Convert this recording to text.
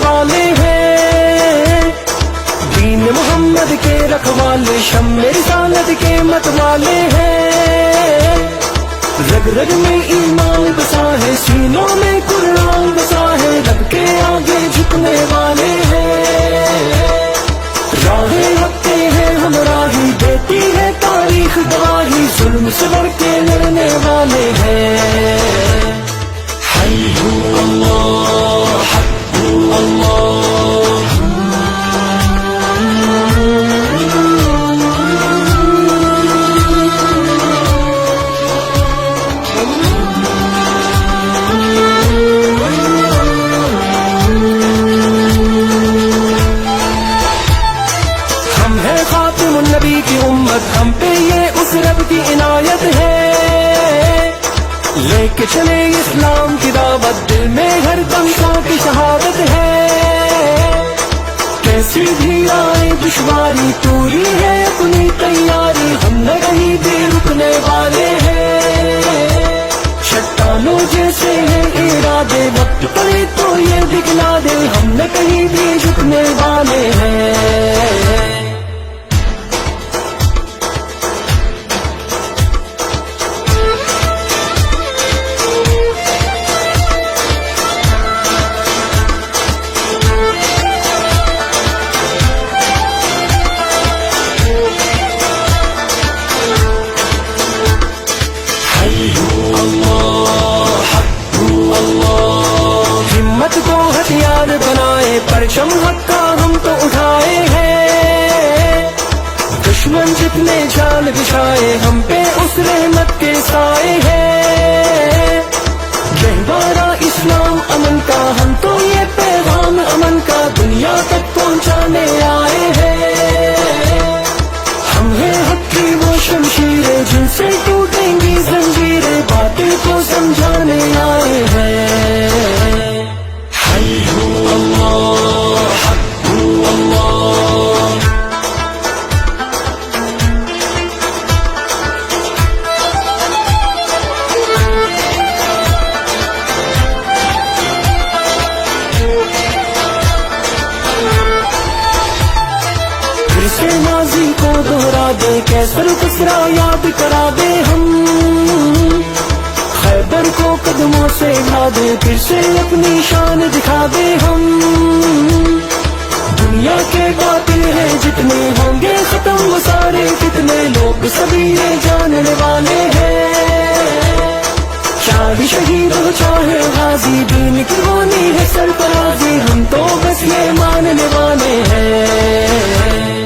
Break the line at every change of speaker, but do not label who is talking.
والے ہیں، دین محمد کے رکھوالے، شمع رسالت کے متوالے ہیں، رگ رگ میں ایمان بسا ہے، سینوں میں قرآن بسا ہے، رب کے آگے جھکنے والے ہیں، راہ حق کے ہیں ہمراہی، دیتی ہے تاریخ گواہی، ظلم سے بڑھ کے لڑنے والے ہیں، حی اللہ حق اللہ۔ نبی کی امت، ہم پہ یہ اس رب کی عنایت ہے، لے کے چلے اسلام کی دعوت، دل میں ہر دم کی شہادت ہے، کیسی بھی آئے دشواری پوری ہے اپنی تیاری، ہم نہ کہیں بھی رکنے والے ہیں، چٹانوں جیسے ہیں ارادے، وقت پڑے تو یہ دکھلا دے، ہم نہ کہیں بھی جھکنے والے ہیں۔ ہمت کو ہتھیار بنائے، پرچم حق کا ہم تو اٹھائے ہیں، دشمن جتنے جال بچھائے، ہم پہ اس رحمت کے سائے ہیں، گہوارہ اسلام امن کا، ہم تو یہ پیغام امن کا دنیا تک پہنچانے آئے ہیں، ہم ہیں حق کی وہ شمشیریں جن سے ٹوٹیں گی زنجیریں، باتیں کو سمجھانے آئے ہیں، حی اللہ حق اللہ۔ پھر سے ماضی کو دہرا دے، کیسر کسرا یاد کرا دے، ہم خیبر کو قدموں سے لا دے، پھر سے اپنی شان دکھا دے، ہم دنیا کے باطل ہیں جتنے، ہوں گے ختم وہ سارے کتنے، لوگ سبھی یہ جاننے والے ہیں، چاہے شہید ہو چاہے غازی، دین کی ہونی ہے سرفرازی، ہم تو بس یہ ماننے والے ہیں۔